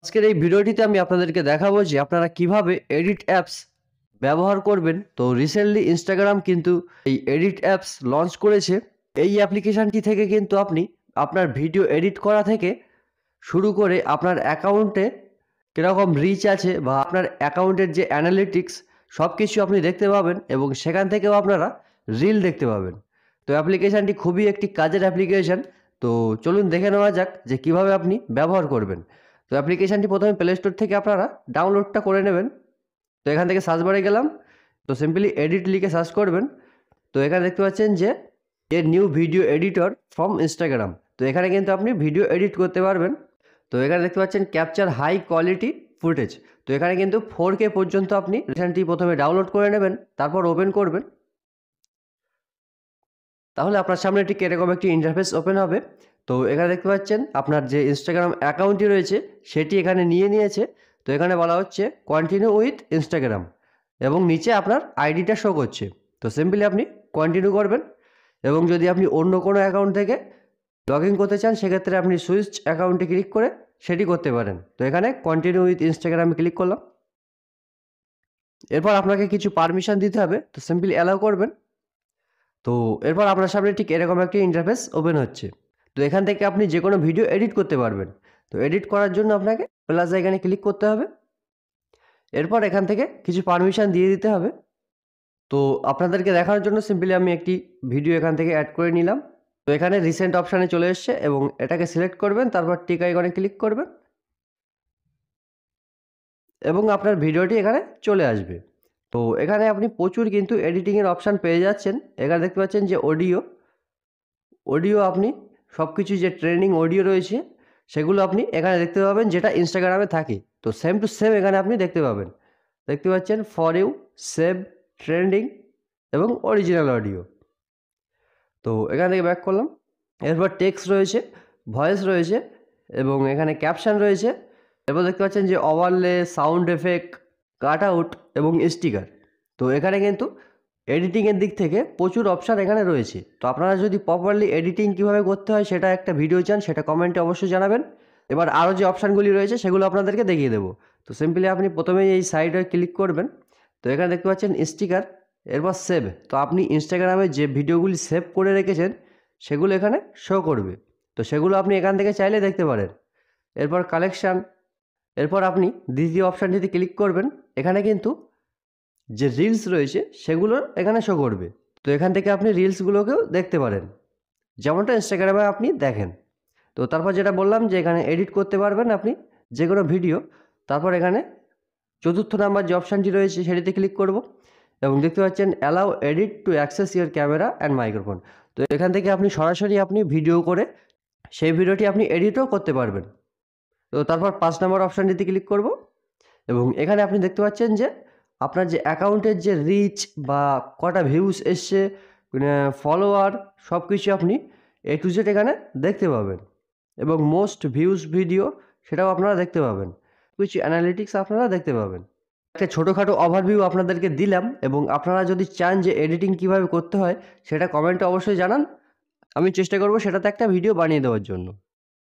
আজকের এই ভিডিওটিতে আমি আপনাদেরকে দেখাবো যে আপনারা কিভাবে এডিট অ্যাপস ব্যবহার করবেন। তো রিসেন্টলি ইনস্টাগ্রাম কিন্তু এই এডিট অ্যাপস লঞ্চ করেছে। এই অ্যাপ্লিকেশানটি থেকে কিন্তু আপনি আপনার ভিডিও এডিট করা থেকে শুরু করে আপনার অ্যাকাউন্টে কীরকম রিচ আছে বা আপনার অ্যাকাউন্টের যে অ্যানালিটিক্স সব কিছু আপনি দেখতে পাবেন এবং সেখান থেকেও আপনারা রিল দেখতে পাবেন। তো অ্যাপ্লিকেশানটি খুবই একটি কাজের অ্যাপ্লিকেশান। তো চলুন দেখে নেওয়া যাক যে কিভাবে আপনি ব্যবহার করবেন। তো অ্যাপ্লিকেশানটি প্রথমে প্লে স্টোর থেকে আপনারা ডাউনলোডটা করে নেবেন। তো এখান থেকে সার্চ বারে গেলাম, তো সিম্পলি এডিট লিখে সার্চ করবেন। তো এখানে দেখতে পাচ্ছেন যে a new video editor from Instagram. তো এখানে কিন্তু আপনি ভিডিও এডিট করতে পারবেন। তো এখানে দেখতে পাচ্ছেন ক্যাপচার হাই কোয়ালিটি ফুটেজ। তো এখানে কিন্তু 4K পর্যন্ত আপনি রিসেন্টলি প্রথমে ডাউনলোড করে নেবেন, তারপর ওপেন করবেন। তাহলে আপনার সামনে ঠিক এরকম একটি ইন্টারফেস ওপেন হবে। তো এখানে দেখতে পাচ্ছেন আপনার যে ইনস্টাগ্রাম অ্যাকাউন্টটি রয়েছে সেটি এখানে নিয়ে নিয়েছে। তো এখানে বলা হচ্ছে কন্টিনিউ উইথ ইনস্টাগ্রাম এবং নিচে আপনার আইডিটা শো করছে। তো সিম্পলি আপনি কন্টিনিউ করবেন এবং যদি আপনি অন্য কোনো অ্যাকাউন্ট থেকে লগ ইন করতে চান সেক্ষেত্রে আপনি সুইচ অ্যাকাউন্টে ক্লিক করে সেটি করতে পারেন। তো এখানে কন্টিনিউ উইথ ইনস্টাগ্রামে ক্লিক করলাম। এরপর আপনাকে কিছু পারমিশন দিতে হবে, তো সিম্পলি অ্যালাউ করবেন। তো এরপর আপনার সামনে ঠিক এরকম একটি ইন্টারফেস ওপেন হচ্ছে। তো এখান থেকে আপনি যে কোনো ভিডিও এডিট করতে পারবেন। তো এডিট করার জন্য আপনাকে প্লাস আইকনে ক্লিক করতে হবে। এরপর এখান থেকে কিছু পারমিশন দিয়ে দিতে হবে। তো আপনাদেরকে দেখানোর জন্য সিম্পলি আমি একটি ভিডিও এখান থেকে অ্যাড করে নিলাম। তো এখানে রিসেন্ট অপশানে চলে এসছে এবং এটাকে সিলেক্ট করবেন, তারপর টিক আইকনে ক্লিক করবেন এবং আপনার ভিডিওটি এখানে চলে আসবে। তো এখানে আপনি প্রচুর কিন্তু এডিটিংয়ের অপশান পেয়ে যাচ্ছেন। এখানে দেখতে পাচ্ছেন যে অডিও আপনি সব কিছু যে ট্রেন্ডিং অডিও রয়েছে সেগুলো আপনি এখানে দেখতে পাবেন, যেটা ইনস্টাগ্রামে থাকে। তো সেম টু সেম এখানে আপনি দেখতে পাবেন। দেখতে পাচ্ছেন ফর ইউ, সেভ, ট্রেন্ডিং এবং অরিজিনাল অডিও। তো এখান থেকে ব্যাক করলাম। এরপর টেক্সট রয়েছে, ভয়েস রয়েছে এবং এখানে ক্যাপশন রয়েছে। এরপর দেখতে পাচ্ছেন যে overlay, sound effect, cut out এবং স্টিকার। তো এখানে কিন্তু এডিটিংয়ের দিক থেকে প্রচুর অপশান এখানে রয়েছে। তো আপনারা যদি প্রপারলি এডিটিং কীভাবে করতে হয় সেটা একটা ভিডিও চান, সেটা কমেন্টে অবশ্যই জানাবেন। এবার আরও যে অপশানগুলি রয়েছে সেগুলো আপনাদেরকে দেখিয়ে দেবো। তো সিম্পলি আপনি প্রথমেই এই সাইডে ক্লিক করবেন। তো এখানে দেখতে পাচ্ছেন স্টিকার, এরপর সেভ। তো আপনি ইনস্টাগ্রামে যে ভিডিওগুলি সেভ করে রেখেছেন সেগুলো এখানে শো করবে। তো সেগুলো আপনি এখান থেকে চাইলে দেখতে পারেন। এরপর কালেকশান, এরপর আপনি দ্বিতীয় অপশানটিতে ক্লিক করবেন। এখানে কিন্তু যে রিলস রয়েছে সেগুলো এখানে শো করবে। তো এখান থেকে আপনি রিলসগুলোকেও দেখতে পারেন, যেমনটা ইনস্টাগ্রামে আপনি দেখেন। তো তারপর যেটা বললাম যে এখানে এডিট করতে পারবেন আপনি যে কোনো ভিডিও। তারপর এখানে চতুর্থ নাম্বার যে অপশানটি রয়েছে সেটিতে ক্লিক করব এবং দেখতে পাচ্ছেন allow edit to access your camera and microphone. তো এখান থেকে আপনি সরাসরি আপনি ভিডিও করে সেই ভিডিওটি আপনি এডিটও করতে পারবেন। তো তারপর 5 নম্বর অপশানটিতে ক্লিক করব এবং এখানে আপনি দেখতে পাচ্ছেন যে আপনার যে অ্যাকাউন্টের যে রিচ বা কটা ভিউজ এসছে, ফলোয়ার সব কিছু আপনি A to Z এখানে দেখতে পাবেন এবং মোস্ট ভিউজ ভিডিও সেটাও আপনারা দেখতে পাবেন। কিছু অ্যানালিটিক্স আপনারা দেখতে পাবেন। একটা ছোটোখাটো ওভারভিউ আপনাদেরকে দিলাম এবং আপনারা যদি চান যে এডিটিং কীভাবে করতে হয় সেটা কমেন্টে অবশ্যই জানান। আমি চেষ্টা করব সেটাতে একটা ভিডিও বানিয়ে দেওয়ার জন্য।